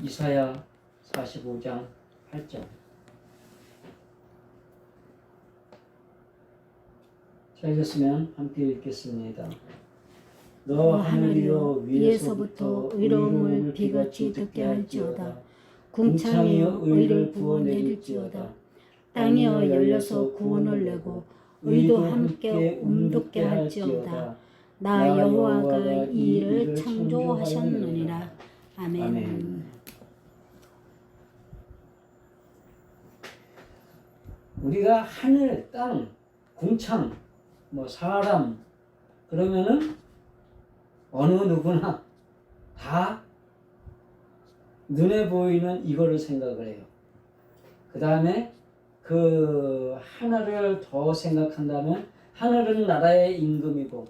이사야 45장 8절. 자, 읽었으면 함께 읽겠습니다. 너 하늘이여 위에서부터 의로움을 비같이 듣게 할지어다. 궁창이여 의를 부어 내릴지어다. 땅이여 열려서 구원을 내고 의도 함께 움돋게 할지어다. 나 여호와가 이 일을 창조하셨느니라. 아멘. 아멘. 우리가 하늘, 땅, 궁창, 사람 그러면은 어느 누구나 다 눈에 보이는 이거를 생각을 해요. 그 다음에 그 하나를 더 생각한다면 하늘은 나라의 임금이고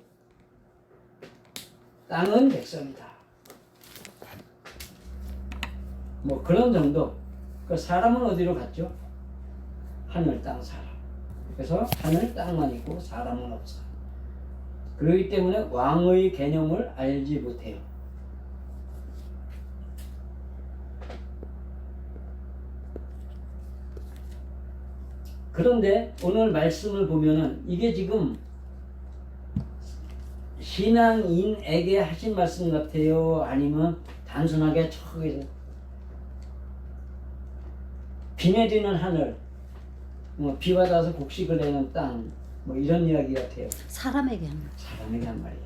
땅은 백성이다. 그런 정도. 그 사람은 어디로 갔죠? 하늘, 땅, 사람. 그래서 하늘, 땅만 있고 사람은 없어. 그렇기 때문에 왕의 개념을 알지 못해요. 그런데 오늘 말씀을 보면은 이게 지금 신앙인에게 하신 말씀 같아요? 아니면 단순하게 저기서 비 내리는 하늘, 비 받아서 곡식을 내는 땅, 이런 이야기 같아요. 사람에게 한 말. 사람에게 한 말이에요.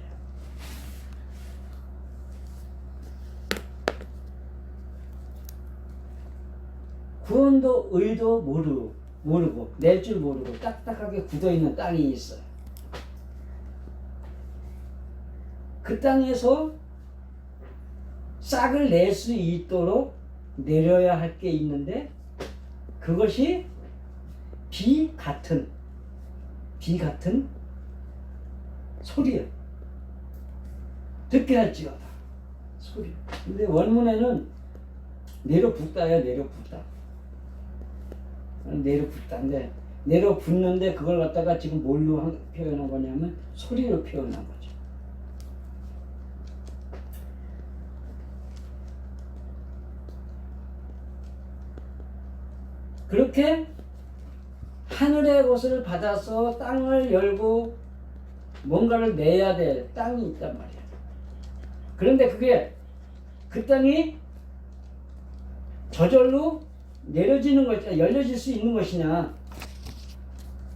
구원도 의도 모르고 낼 줄 모르고 딱딱하게 굳어있는 땅이 있어요. 그 땅에서 싹을 낼 수 있도록 내려야 할 게 있는데 그것이 비 같은 소리예요. 듣게 할지어다. 소리. 근데 원문에는 내려붓다야. 내려붓다인데 내려붓는데 그걸 갖다가 지금 뭘로 표현한 거냐면 소리로 표현한 거죠. 그렇게 하늘의 것을 받아서 땅을 열고 뭔가를 내야 될 땅이 있단 말이야. 그런데 그게 그 땅이 저절로 내려지는 것이냐, 열려질 수 있는 것이냐,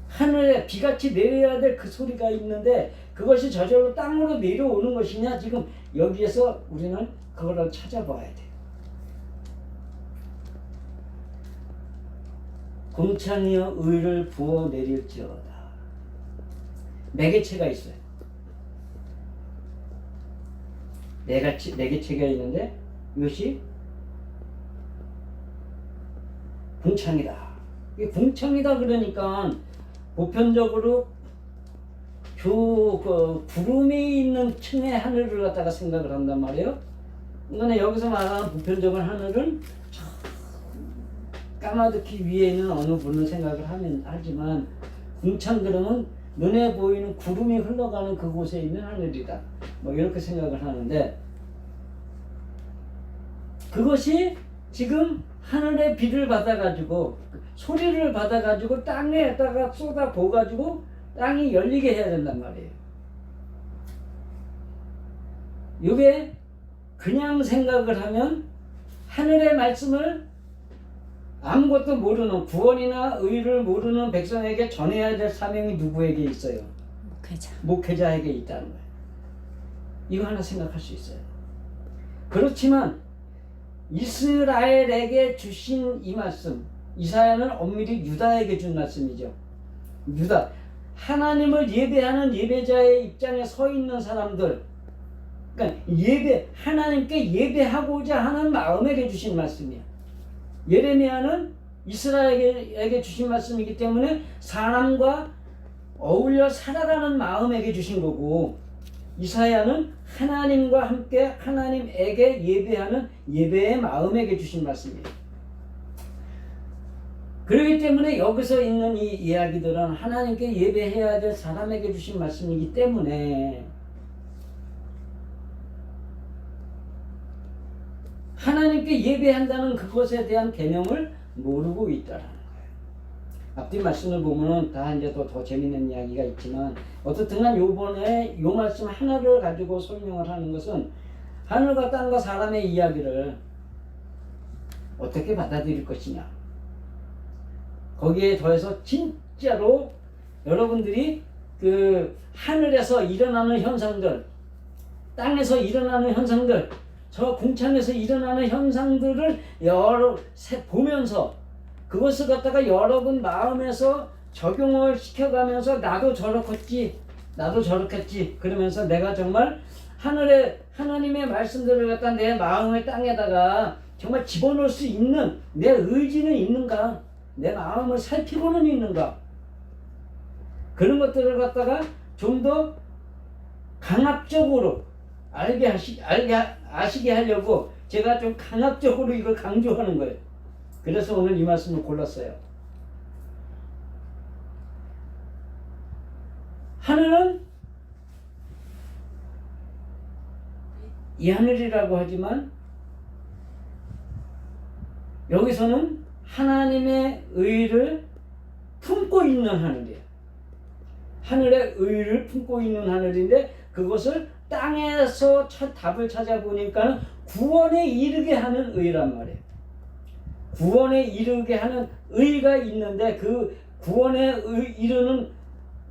하늘에 비같이 내려야 될 그 소리가 있는데 그것이 저절로 땅으로 내려오는 것이냐, 지금 여기에서 우리는 그거를 찾아봐야 돼. 궁창이여 의를 부어 내릴지어다. 매개체가 있어요. 매개체가 있는데 이것이 궁창이다. 이 궁창이다 그러니까 보편적으로 구름이 있는 층의 하늘을 갖다가 생각을 한단 말이에요. 그러니까 여기서 말하는 보편적인 하늘은 까마득히 위에 있는 어느 분을 생각을 하지만 궁창 그러면 눈에 보이는 구름이 흘러가는 그곳에 있는 하늘이다. 이렇게 생각을 하는데 그것이 지금 하늘의 비를 받아가지고 소리를 받아가지고 땅에다가 쏟아 부어가지고 땅이 열리게 해야 된단 말이에요. 이게 그냥 생각을 하면 하늘의 말씀을 아무것도 모르는 구원이나 의를 모르는 백성에게 전해야 될 사명이 누구에게 있어요? 목회자에게 있다는 거예요. 이거 하나 생각할 수 있어요. 그렇지만 이스라엘에게 주신 이 말씀, 이사야는 엄밀히 유다에게 준 말씀이죠. 유다, 하나님을 예배하는 예배자의 입장에 서 있는 사람들, 그러니까 하나님께 예배하고자 하는 마음에게 주신 말씀이에요. 예레미야는 이스라엘에게 주신 말씀이기 때문에 사람과 어울려 살아가는 마음에게 주신 거고, 이사야는 하나님과 함께 하나님에게 예배하는 예배의 마음에게 주신 말씀이에요. 그렇기 때문에 여기서 있는 이 이야기들은 하나님께 예배해야 될 사람에게 주신 말씀이기 때문에 하나님께 예배한다는 그것에 대한 개념을 모르고 있다라는 거예요. 앞뒤 말씀을 보면은 다 이제 더 재밌는 이야기가 있지만 어떻든간 요번에 요 말씀 하나를 가지고 설명을 하는 것은 하늘과 땅과 사람의 이야기를 어떻게 받아들일 것이냐. 거기에 더해서 진짜로 여러분들이 그 하늘에서 일어나는 현상들, 땅에서 일어나는 현상들, 저 궁창에서 일어나는 현상들을 보면서 그것을 갖다가 여러분 마음에서 적용을 시켜가면서 나도 저렇겠지, 나도 저렇겠지 그러면서 내가 정말 하나님의 말씀들을 갖다 내 마음의 땅에다가 정말 집어넣을 수 있는 내 의지는 있는가, 내 마음을 살피고는 있는가, 그런 것들을 갖다가 좀 더 강압적으로 아시게 하려고 제가 좀 강압적으로 이걸 강조하는 거예요. 그래서 오늘 이 말씀을 골랐어요. 하늘은 이 하늘이라고 하지만 여기서는 하나님의 의를 품고 있는 하늘이에요. 하늘의 의를 품고 있는 하늘인데 그것을 땅에서 답을 찾아보니까 구원에 이르게 하는 의란 말이에요. 구원에 이르게 하는 의가 있는데 그 구원에 이르는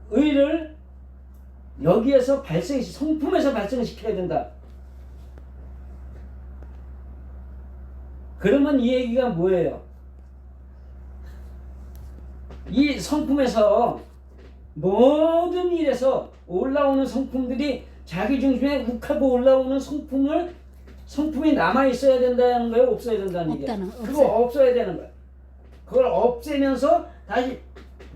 의를 여기에서 성품에서 발생시켜야 된다. 그러면 이 얘기가 뭐예요? 이 성품에서 모든 일에서 올라오는 성품들이 자기 중심에 욱하고 올라오는 성품이 남아 있어야 된다는 거예요? 없어야 된다는 얘기예요? 그거 없어야 되는 거예요. 그걸 없애면서 다시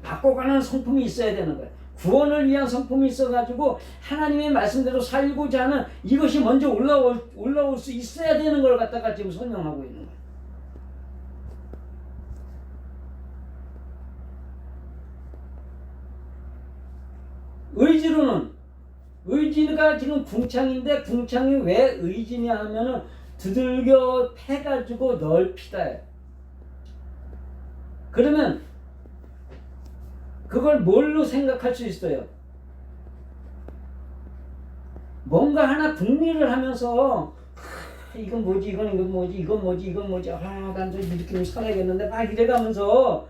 바꿔가는 성품이 있어야 되는 거예요. 구원을 위한 성품이 있어가지고 하나님의 말씀대로 살고자 하는 이것이 먼저 올라올 수 있어야 되는 걸 갖다가 지금 설명하고 있는 거예요. 의지가 지금 궁창인데 궁창이 왜 의지냐 하면은 두들겨 패가지고 넓히다. 그러면 그걸 뭘로 생각할 수 있어요? 뭔가 하나 궁리를 하면서 이건 뭐지, 이건 뭐지, 난 좀 이렇게 살아야겠는데 막 이래가면서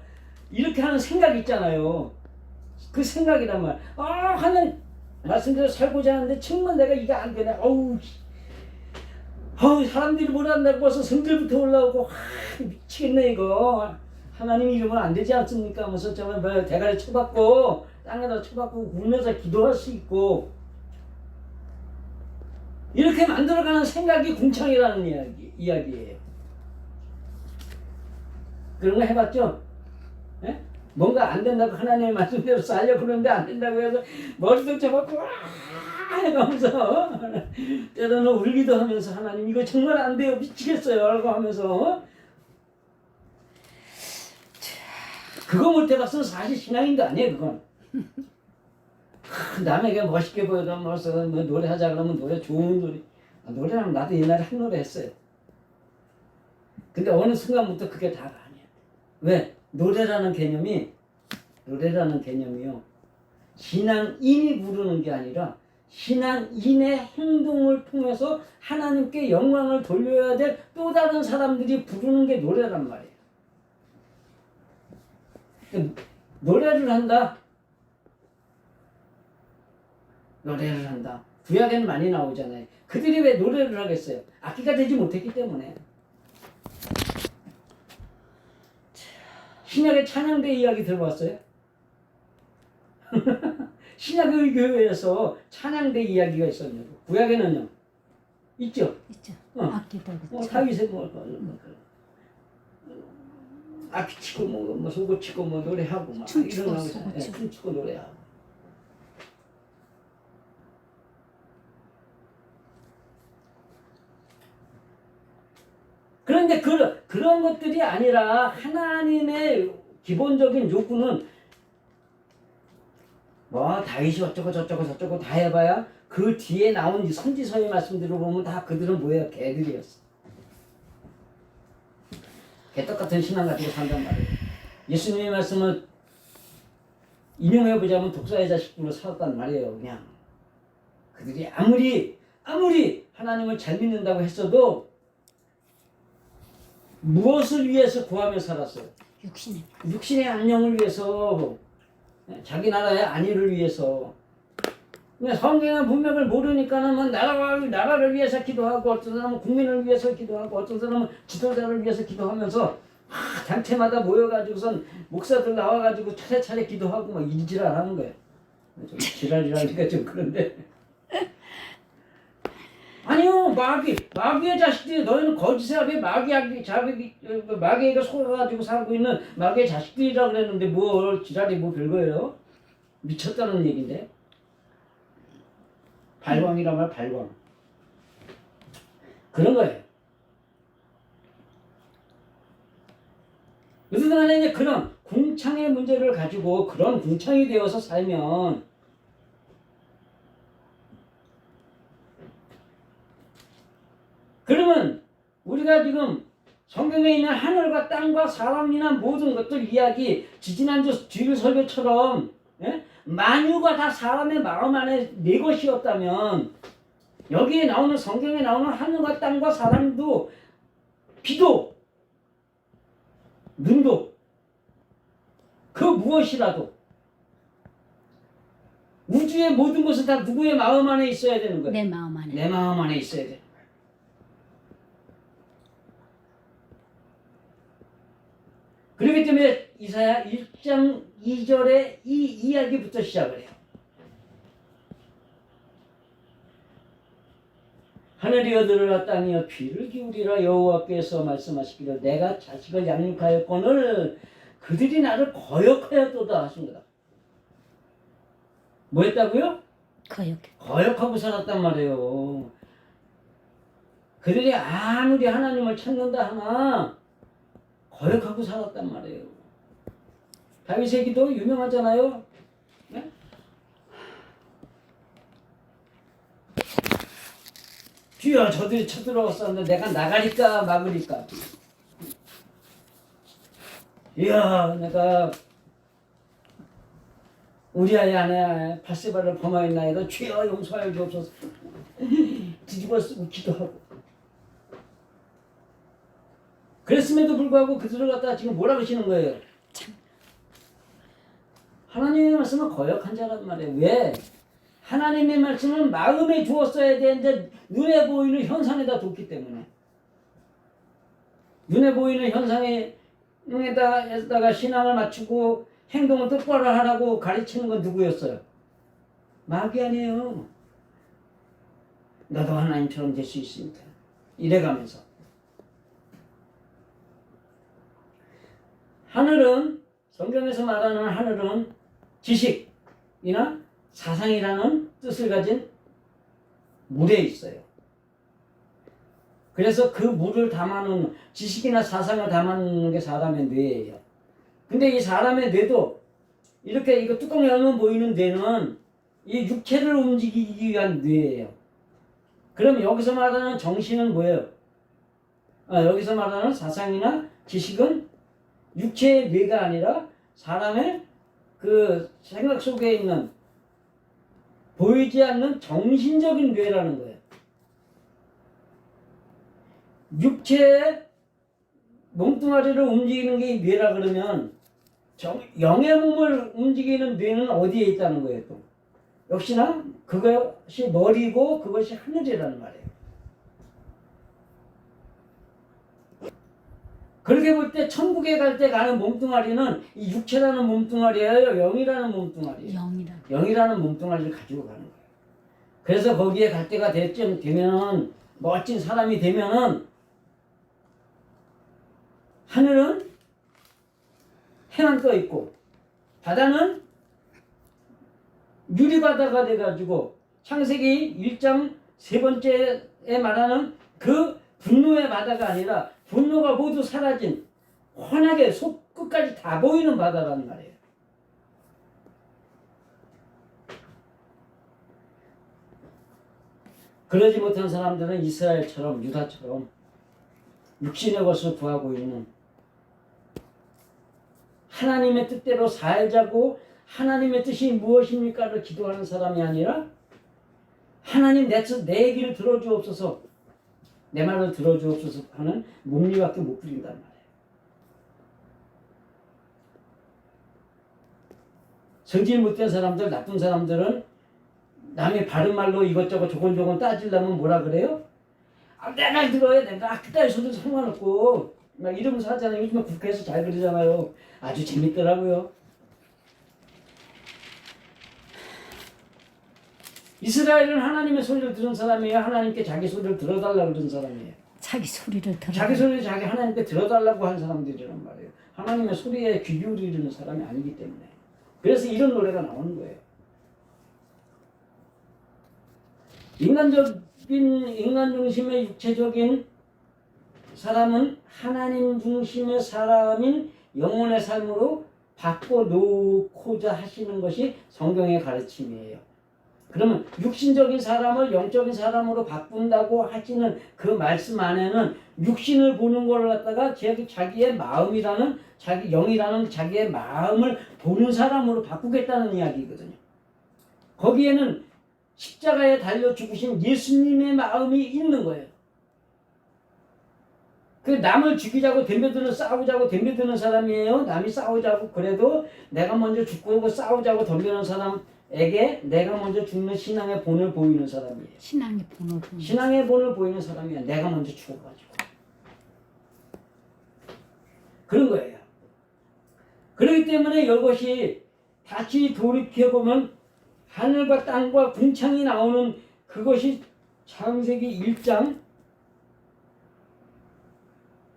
이렇게 하는 생각이 있잖아요. 그 생각이란 말. 하는 말씀대로 살고자 하는데 정말 내가 이게 안 되네. 사람들이 뭐란다고 벌써 성질부터 올라오고 미치겠네 이거. 하나님 이러면 안 되지 않습니까? 하면서 정말 대가리 쳐박고 땅에다 쳐박고 울면서 기도할 수 있고 이렇게 만들어가는 생각이 궁창이라는 이야기예요. 그런 거 해봤죠? 예? 뭔가 안 된다고 하나님의 말씀대로 살려고 그러는데 안 된다고 해서 머리도 쳐박고 해가면서 때로는 울기도 하면서 하나님 이거 정말 안 돼요 미치겠어요 라고 하면서 그거 못해봤으면 사실 신앙인도 아니에요 그건. 남에게 멋있게 보여서 뭐 노래하자 그러면 노래 좋은 노래 노래라면 나도 옛날에 한 노래 했어요. 근데 어느 순간부터 그게 다가 아니야. 왜? 노래라는 개념이요 신앙인이 부르는 게 아니라 신앙인의 행동을 통해서 하나님께 영광을 돌려야 될 또 다른 사람들이 부르는 게 노래란 말이에요. 노래를 한다. 구약에는 많이 나오잖아요. 그들이 왜 노래를 하겠어요? 악기가 되지 못했기 때문에. 신약의 찬양대 이야기 들어봤어요? 신약의 교회에서 찬양대 이야기가 있었냐고. 구약에는요? 있죠? 악기도 다윗의 악기 치고 소고 치고 노래하고 막 춤추고 춤추고 노래하고. 그런데 그런 것들이 아니라 하나님의 기본적인 요구는 다윗이 어쩌고 다 해봐야 그 뒤에 나온 선지서의 말씀들을 보면 다 그들은 뭐예요? 개들이었어. 개떡 같은 신앙 가지고 산단 말이에요. 예수님의 말씀을 인용해보자면 독사의 자식들로 살았단 말이에요. 그냥 그들이 아무리 하나님을 잘 믿는다고 했어도 무엇을 위해서 구하며 살았어요? 육신의 안녕을 위해서, 자기 나라의 안위를 위해서. 성경의 문맥을 모르니까는 뭐 나라를 위해서 기도하고, 어떤 사람은 국민을 위해서 기도하고, 어떤 사람은 지도자를 위해서 기도하면서 단체마다 모여가지고선 목사들 나와가지고 차례차례 기도하고 막 이지랄 하는 거예요. 좀 지랄이라니까 좀 그런데. 아니요, 마귀의 자식들이, 너희는 거짓의 마귀가 속아가지고 살고 있는 마귀의 자식들이라고 그랬는데 뭘 지랄이 뭐 별거예요? 미쳤다는 얘긴데. 발광이란 말, 발광. 그런 거예요. 어쨌든 간에 이제 그런 궁창의 문제를 가지고 그런 궁창이 되어서 살면 그러면 우리가 지금 성경에 있는 하늘과 땅과 사람이나 모든 것들 이야기 지지난주 주일 설교처럼 만유가 다 사람의 마음 안에 내 것이었다면 여기에 나오는 성경에 나오는 하늘과 땅과 사람도 비도 눈도 그 무엇이라도 우주의 모든 것은 다 누구의 마음 안에 있어야 되는 거예요? 내 마음 안에. 내 마음 안에 있어야 돼. 그렇기 때문에 이사야 1장 2절에 이 이야기부터 시작을 해요. 하늘이여 들으라, 땅이여 귀를 기울이라. 여호와께서 말씀하시기를 내가 자식을 양육하였거늘 그들이 나를 거역하였도다 하신 거다. 뭐 했다고요? 거역하고 살았단 말이에요. 그들이 아무리 하나님을 찾는다 하나 거역하고 살았단 말이에요. 다윗의 기도 유명하잖아요. 네? 주여, 저들이 쳐들어왔었는데 내가 나가리까 막으리까. 이야, 내가 우리 아이 안에 바세바를 범하였나이다. 주여 용서하여 주옵소서. 뒤집어 쓰고 기도하고. 그랬음에도 불구하고 그들을 갖다가 지금 뭐라 그러시는 거예요? 하나님의 말씀은 거역한 자란 말이에요. 왜? 하나님의 말씀은 마음에 두었어야 되는데 눈에 보이는 현상에다 뒀기 때문에. 눈에 보이는 현상에다가 신앙을 맞추고 행동을 똑바로 하라고 가르치는 건 누구였어요? 마귀 아니에요. 나도 하나님처럼 될 수 있습니다. 이래가면서. 하늘은, 성경에서 말하는 하늘은 지식이나 사상이라는 뜻을 가진 물에 있어요. 그래서 그 물을 담아놓는, 지식이나 사상을 담아놓는 게 사람의 뇌예요. 근데 이 사람의 뇌도 이렇게 이거 뚜껑 열면 보이는 뇌는 이 육체를 움직이기 위한 뇌예요. 그럼 여기서 말하는 정신은 뭐예요? 여기서 말하는 사상이나 지식은 육체의 뇌가 아니라 사람의 그 생각 속에 있는 보이지 않는 정신적인 뇌라는 거예요. 육체의 몸뚱아리를 움직이는 게 뇌라 그러면 영의 몸을 움직이는 뇌는 어디에 있다는 거예요? 또 역시나 그것이 머리고 그것이 하늘이라는 말이에요. 그렇게 볼 때 천국에 갈 때 가는 몸뚱아리는 이 육체라는 몸뚱아리예요, 영이라는 몸뚱아리예요. 영이라는 몸뚱아리를 가지고 가는 거예요. 그래서 거기에 갈 때가 되면 멋진 사람이 되면은 하늘은 해만 떠 있고 바다는 유리바다가 돼가지고 창세기 1장 3번째에 말하는 그 분노의 바다가 아니라 분노가 모두 사라진 환하게 속 끝까지 다 보이는 바다라는 말이에요. 그러지 못한 사람들은 이스라엘처럼 유다처럼 육신의 것을 구하고 있는 하나님의 뜻대로 살자고 하나님의 뜻이 무엇입니까를 기도하는 사람이 아니라 하나님 내 얘기를 들어주옵소서, 내 말을 들어주옵소서 하는 묵리밖에 못 부린단 말이에요. 성질 못된 사람들, 나쁜 사람들은 남의 바른 말로 이것저것 조곤조곤 따지려면 뭐라 그래요? 내 말 들어야 된다. 그따위 소리 상관없고 막 이러면서 하잖아요. 요즘에 국회에서 잘 그러잖아요. 아주 재밌더라고요. 이스라엘은 하나님의 소리를 들은 사람이에요. 하나님께 자기 소리를 들어달라고 그런 사람이에요. 자기 소리를 들어. 자기 소리를 자기 하나님께 들어달라고 한 사람들이란 말이에요. 하나님의 소리에 귀 기울이는 사람이 아니기 때문에. 그래서 이런 노래가 나오는 거예요. 인간 중심의 육체적인 사람은 하나님 중심의 사람인 영혼의 삶으로 바꿔놓고자 하시는 것이 성경의 가르침이에요. 그러면 육신적인 사람을 영적인 사람으로 바꾼다고 하시는 그 말씀 안에는 육신을 보는 걸 갖다가 자기의 마음이라는, 자기 영이라는 자기의 마음을 보는 사람으로 바꾸겠다는 이야기거든요. 거기에는 십자가에 달려 죽으신 예수님의 마음이 있는 거예요. 그 남을 죽이자고 덤벼드는, 싸우자고 덤벼드는 사람이에요. 남이 싸우자고 그래도 내가 먼저 죽고 싸우자고 덤벼드는 사람에게 내가 먼저 죽는 신앙의 본을 보이는 사람이에요. 신앙의 본을 보이는 사람이야. 내가 먼저 죽어가지고. 그런 거예요. 그렇기 때문에 이것이 다시 돌이켜보면 하늘과 땅과 궁창이 나오는 그것이 창세기 1장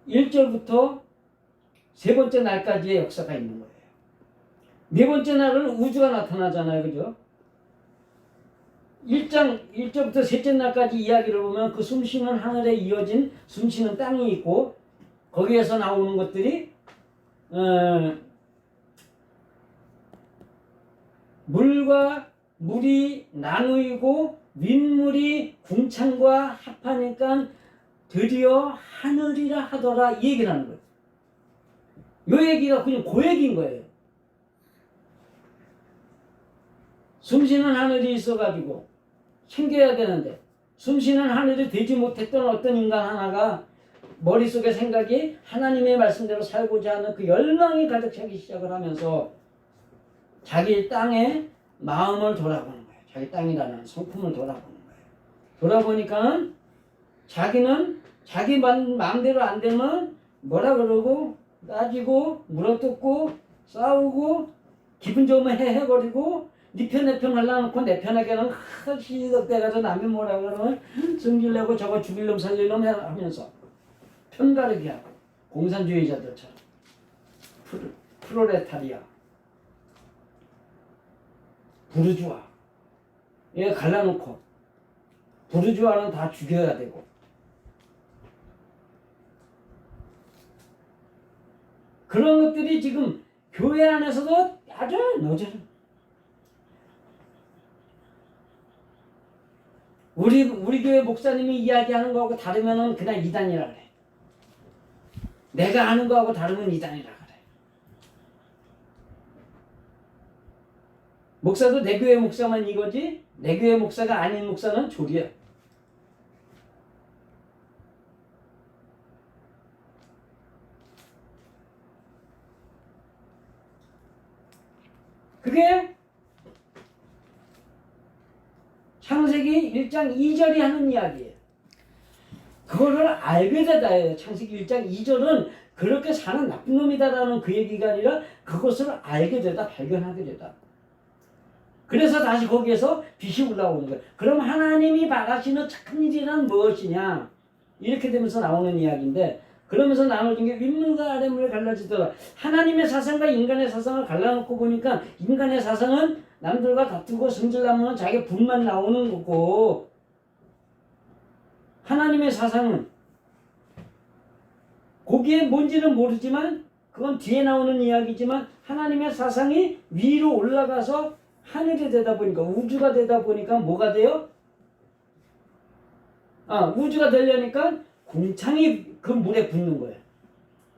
1절부터 세 번째 날까지의 역사가 있는 거예요. 네 번째 날은 우주가 나타나잖아요. 그죠? 1장 1절부터 셋째 날까지 이야기를 보면 그 숨쉬는 하늘에 이어진 숨쉬는 땅이 있고 거기에서 나오는 것들이 물과 물이 나누이고 윗물이 궁창과 합하니까 드디어 하늘이라 하더라, 이 얘기를 하는 거예요. 이 얘기가 그냥 그 얘기인 거예요. 숨쉬는 하늘이 있어가지고 생겨야 되는데 숨쉬는 하늘이 되지 못했던 어떤 인간 하나가 머릿속에 생각이 하나님의 말씀대로 살고자 하는 그 열망이 가득 차기 시작을 하면서 자기 땅에 마음을 돌아보는 거예요. 자기 땅이라는 성품을 돌아보는 거예요. 돌아보니까 자기는 자기 마음대로 안 되면 뭐라 그러고 따지고 물어뜯고 싸우고 기분 좋으면 해버리고 네 편 내 편 하려놓고 내 편에게는 시덕대가서 남이 뭐라 그러면 승질내고 저거 죽일 놈 살릴 놈 하면서 편가르기 하고 공산주의자들처럼 프로레타리아 부르주아 얘 갈라놓고 부르주아는 다 죽여야 되고 그런 것들이 지금 교회 안에서도 아주 너저는 우리 교회 목사님이 이야기하는 거하고 다르면은 그냥 이단이라 그래. 내가 하는 거하고 다르면 이단이라 그래. 목사도 내 교회 목사만 이거지 내 교회 목사가 아닌 목사는 조리야. 그게 창세기 1장 2절이 하는 이야기예요. 그거를 알게 되다예요. 창세기 1장 2절은 그렇게 사는 나쁜 놈이다라는 그 얘기가 아니라 그것을 알게 되다, 발견하게 되다. 그래서 다시 거기에서 빛이 올라오는 거예요. 그럼 하나님이 바라시는 착한 일이란 무엇이냐? 이렇게 되면서 나오는 이야기인데 그러면서 나눠진 게 윗물과 아랫물이 갈라지더라. 하나님의 사상과 인간의 사상을 갈라놓고 보니까 인간의 사상은 남들과 다투고 성질나면 자기 분만 나오는 거고 하나님의 사상은 거기에 뭔지는 모르지만 그건 뒤에 나오는 이야기지만 하나님의 사상이 위로 올라가서 하늘이 되다 보니까 우주가 되다 보니까 뭐가 돼요? 우주가 되려니까 궁창이 그 물에 붙는 거예요.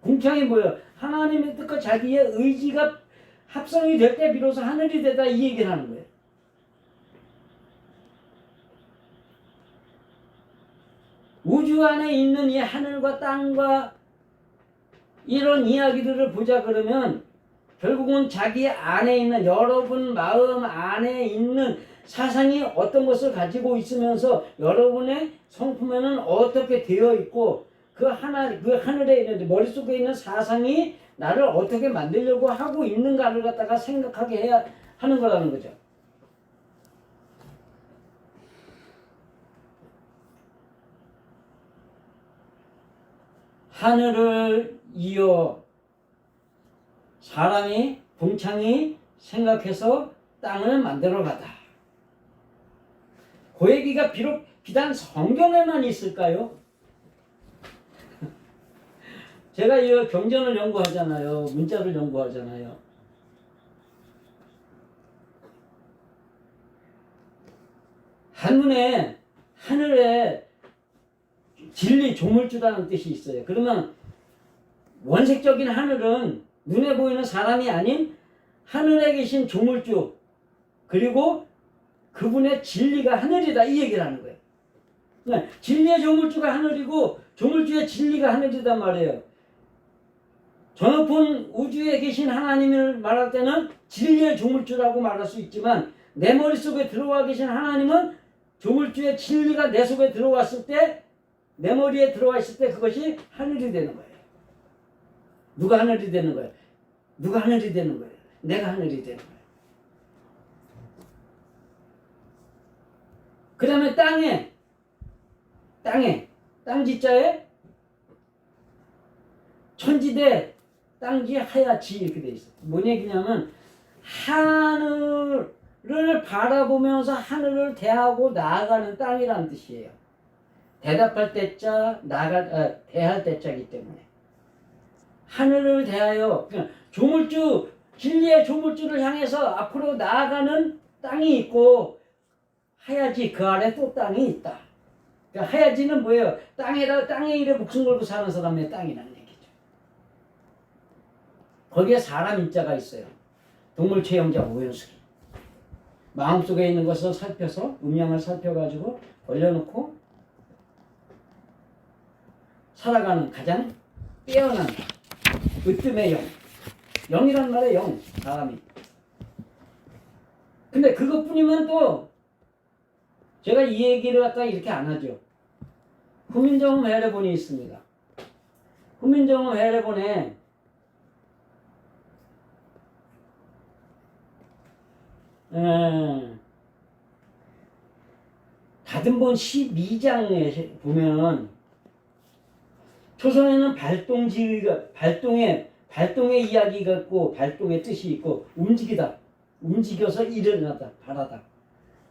궁창이 뭐예요? 하나님의 뜻과 자기의 의지가 합성이 될 때 비로소 하늘이 되다 이 얘기를 하는 거예요. 우주 안에 있는 이 하늘과 땅과 이런 이야기들을 보자 그러면 결국은 자기 안에 있는 여러분 마음 안에 있는 사상이 어떤 것을 가지고 있으면서 여러분의 성품에는 어떻게 되어 있고 그 하늘에 있는 머릿속에 있는 사상이 나를 어떻게 만들려고 하고 있는가를 갖다가 생각하게 해야 하는 거라는 거죠. 하늘을 이어 사람이 동창이 생각해서 땅을 만들어 가다. 그 얘기가 비록 비단 성경에만 있을까요? 제가 이 경전을 연구하잖아요. 문자를 연구하잖아요. 한문에 하늘에 진리 조물주라는 뜻이 있어요. 그러면 원색적인 하늘은 눈에 보이는 사람이 아닌 하늘에 계신 조물주 그리고 그분의 진리가 하늘이다 이 얘기를 하는 거예요. 그러니까 진리의 조물주가 하늘이고 조물주의 진리가 하늘이단 말이에요. 저 높은 우주에 계신 하나님을 말할 때는 진리의 조물주라고 말할 수 있지만 내 머릿속에 들어와 계신 하나님은 조물주의 진리가 내 속에 들어왔을 때 내 머리에 들어와 있을 때 그것이 하늘이 되는 거예요. 누가 하늘이 되는 거예요? 누가 하늘이 되는 거예요? 내가 하늘이 되는 거예요. 그 다음에 땅지자에 천지대 땅지 하야지 이렇게 돼 있어요. 뭔 얘기냐면 하늘을 바라보면서 하늘을 대하고 나아가는 땅이라는 뜻이에요. 대답할 때자 대할 때자이기 때문에 하늘을 대하여 조물주 진리의 조물주를 향해서 앞으로 나아가는 땅이 있고 하야지 그 아래 또 땅이 있다. 그러니까 하야지는 뭐예요? 땅에 일에 목숨 걸고 사는 사람의 땅이라는 얘기죠. 거기에 사람 인자가 있어요. 동물 체험자 오연숙이 마음속에 있는 것을 살펴서 음양을 살펴가지고 올려놓고 살아가는 가장 빼어난 으뜸의 영이란 말의 영, 사람이. 근데 그것뿐이면 또 제가 이 얘기를 갖다가 이렇게 안 하죠. 후민정음 해례본이 있습니다. 후민정음 해례본에 다듬본 12장에 보면 초성에는 발동의 이야기가 있고 발동의 뜻이 있고 움직여서 일어나다 바라다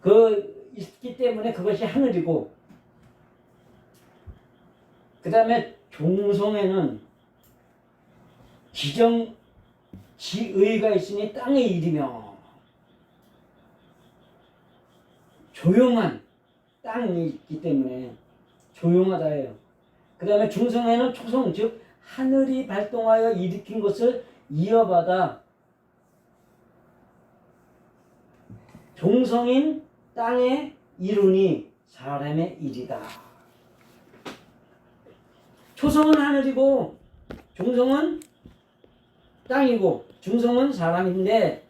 그 있기 때문에 그것이 하늘이고 그 다음에 종성에는 지의가 있으니 땅의 일이며 조용한 땅이 있기 때문에 조용하다예요. 그 다음에 중성에는 초성 즉 하늘이 발동하여 일으킨 것을 이어받아 종성인 땅의 이룬이 사람의 일이다. 초성은 하늘이고 종성은 땅이고 중성은 사람인데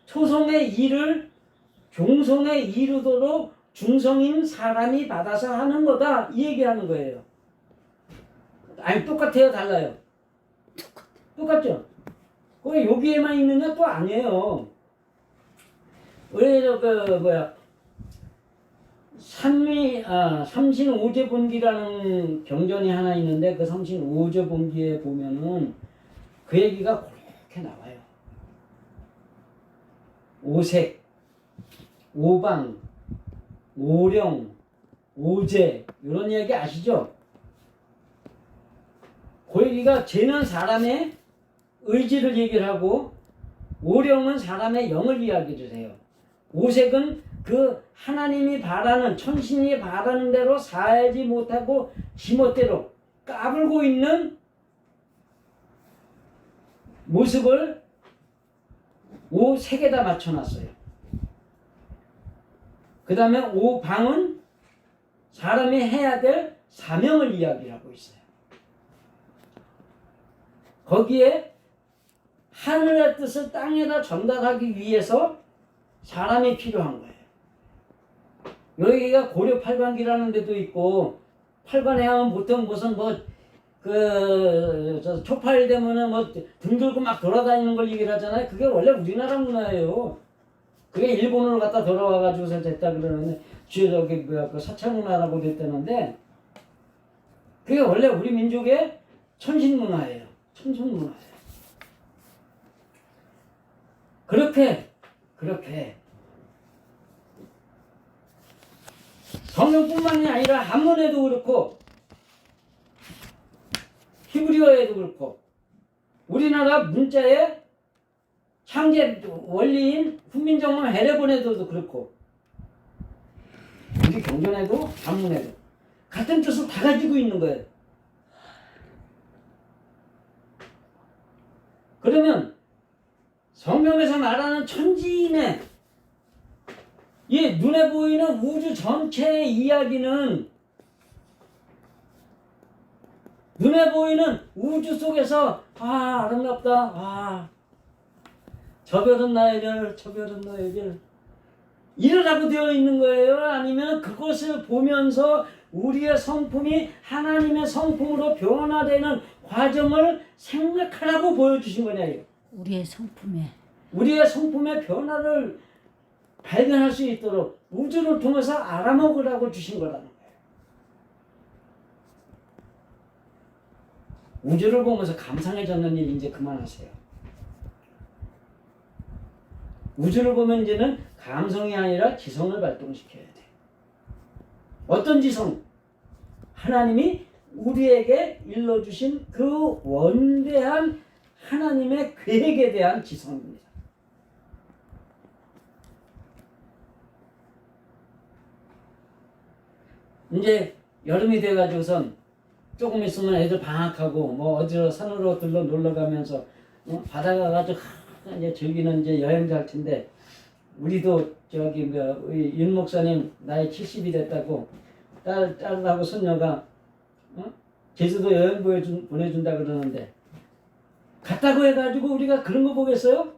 초성의 일을 종성에 이루도록 중성인 사람이 받아서 하는 거다 이 얘기하는 거예요. 아니 똑같아요? 달라요? 똑같죠? 그게 여기에만 있느냐? 또 아니에요. 우리 삼신오제본기라는 경전이 하나 있는데 그 삼신오제본기에 보면은 그 얘기가 그렇게 나와요. 오색, 오방, 오령, 오제 이런 얘기 아시죠? 그 얘기가 죄는 사람의 의지를 얘기를 하고 오령은 사람의 영을 이야기를 해요. 오색은 그 하나님이 바라는 천신이 바라는 대로 살지 못하고 지멋대로 까불고 있는 모습을 오 3개다 맞춰놨어요. 그 다음에 오 방은 사람이 해야 될 사명을 이야기하고 있어요. 거기에 하늘의 뜻을 땅에다 전달하기 위해서 사람이 필요한 거예요. 여기가 고려 팔관기라는 데도 있고, 팔관에 하면 보통 무슨 초파일 되면은 등 들고 막 돌아다니는 걸 얘기를 하잖아요. 그게 원래 우리나라 문화예요. 그게 일본으로 갔다 돌아와가지고서 됐다 그러는데, 저기 그 사찰 문화라고 됐다는데, 그게 원래 우리 민족의 천신 문화예요. 천성 문화예요. 그렇게 성경뿐만이 아니라 한문에도 그렇고 히브리어에도 그렇고 우리나라 문자의 창제 원리인 훈민정음 해례본에도 그렇고 우리 경전에도 한문에도 같은 뜻을 다 가지고 있는 거예요. 그러면 성경에서 말하는 천지인의 이 눈에 보이는 우주 전체의 이야기는 눈에 보이는 우주 속에서 아름답다. 저 별은 나의 별, 저 별은 너의 별 이러라고 되어 있는 거예요? 아니면 그것을 보면서 우리의 성품이 하나님의 성품으로 변화되는 과정을 생각하라고 보여주신 거냐요? 우리의 성품의 변화를 발견할 수 있도록 우주를 통해서 알아먹으라고 주신 거라는 거예요. 우주를 보면서 감상해졌는 일 이제 그만하세요. 우주를 보면 이제는 감성이 아니라 지성을 발동시켜야 돼. 어떤 지성? 하나님이 우리에게 일러주신 그 원대한 하나님의 계획에 대한 지성입니다. 이제 여름이 돼가지고선 조금 있으면 애들 방학하고 어디로 산으로 들러 놀러 가면서 바다 가가지고 이제 즐기는 이제 여행자 할 텐데 우리도 저기 윤 목사님 나이 70이 됐다고 딸하고 손녀가 제주도 여행 보내준다 그러는데 갔다고 해가지고 우리가 그런 거 보겠어요?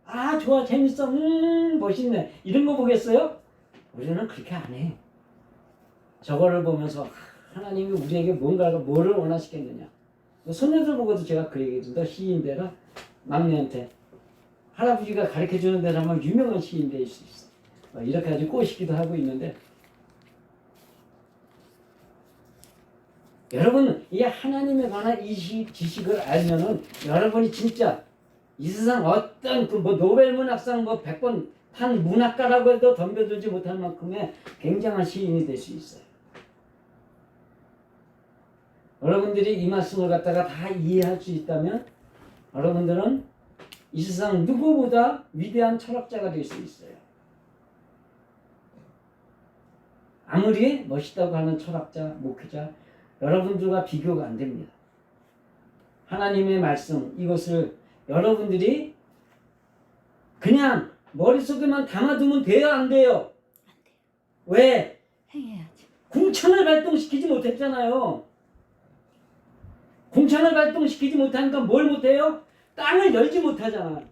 아 좋아 재밌어 멋있네 이런 거 보겠어요? 우리는 그렇게 안 해. 저거를 보면서 하나님이 우리에게 뭐를 원하시겠느냐. 손녀들 보고도 제가 그 얘기해요. 너 시인대라 막내한테 할아버지가 가르쳐주는 데라면 유명한 시인대일 수 있어. 이렇게 아주 꼬시기도 하고 있는데 여러분 이 하나님에 관한 이 지식을 알면은 여러분이 진짜 이 세상 어떤 노벨 문학상 100번 탄 문학가라고 해도 덤벼들지 못할 만큼의 굉장한 시인이 될 수 있어요. 여러분들이 이 말씀을 갖다가 다 이해할 수 있다면 여러분들은 이 세상 누구보다 위대한 철학자가 될 수 있어요. 아무리 멋있다고 하는 철학자, 목회자 여러분들과 비교가 안 됩니다. 하나님의 말씀 이것을 여러분들이 그냥 머릿속에만 담아두면 돼요? 안 돼요? 왜? 행해야지. 궁창을 발동시키지 못했잖아요. 궁창을 발동시키지 못하니까 뭘 못해요? 땅을 열지 못하잖아.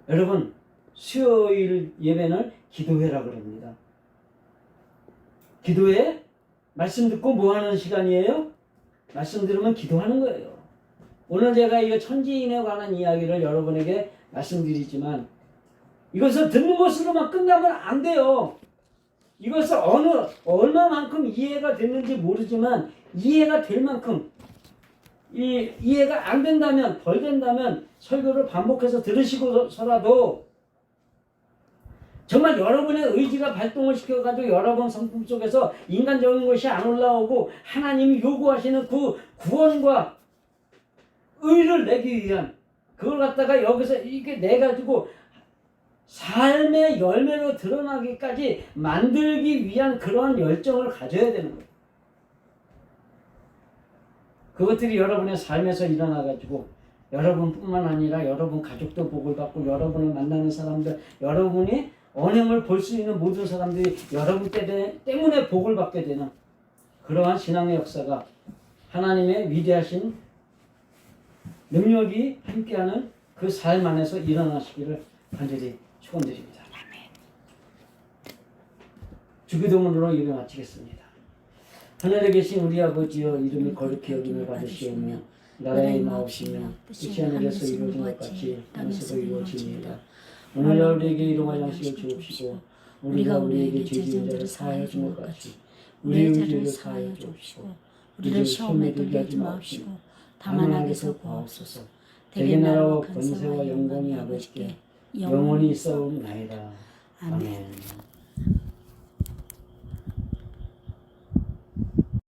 여러분 수요일 예배는 기도회라 그럽니다. 기도회? 말씀 듣고 뭐 하는 시간이에요? 말씀 들으면 기도하는 거예요. 오늘 제가 이 천지인에 관한 이야기를 여러분에게 말씀드리지만 이것을 듣는 것으로만 끝나면 안 돼요. 이것을 얼마만큼 이해가 됐는지 모르지만 이해가 될 만큼 이해가 안 된다면 덜 된다면 설교를 반복해서 들으시고서라도 정말 여러분의 의지가 발동을 시켜가지고 여러분 성품 속에서 인간적인 것이 안 올라오고 하나님이 요구하시는 그 구원과 의를 내기 위한 그걸 갖다가 여기서 이렇게 내가지고 삶의 열매로 드러나기까지 만들기 위한 그러한 열정을 가져야 되는 거예요. 그것들이 여러분의 삶에서 일어나가지고 여러분뿐만 아니라 여러분 가족도 복을 받고 여러분을 만나는 사람들, 여러분이 언행을 볼 수 있는 모든 사람들이 여러분 때문에 복을 받게 되는 그러한 신앙의 역사가 하나님의 위대하신 능력이 함께하는 그 삶 안에서 일어나시기를 간절히 축원드립니다. 주기도문으로 예배 마치겠습니다. 하늘에 계신 우리 아버지여, 이름이 거룩히 여김을 받으시오며 나라의 마옵시며 뜻이 하늘에서 이루어진 것 같이 땅에서도 이루어지니이다. 오늘날 우리에게 일용할 양식을 주옵시고 우리가 우리에게 죄 지은 자를 사하여 준 것 같이 우리의 죄를 사하여 주옵시고 우리를 시험에 들게 하지 마옵시고 다만 악에서 구하옵소서. 대개 나라와 권세와 영광이 아버지께 영원히 있사옵나이다. 아멘.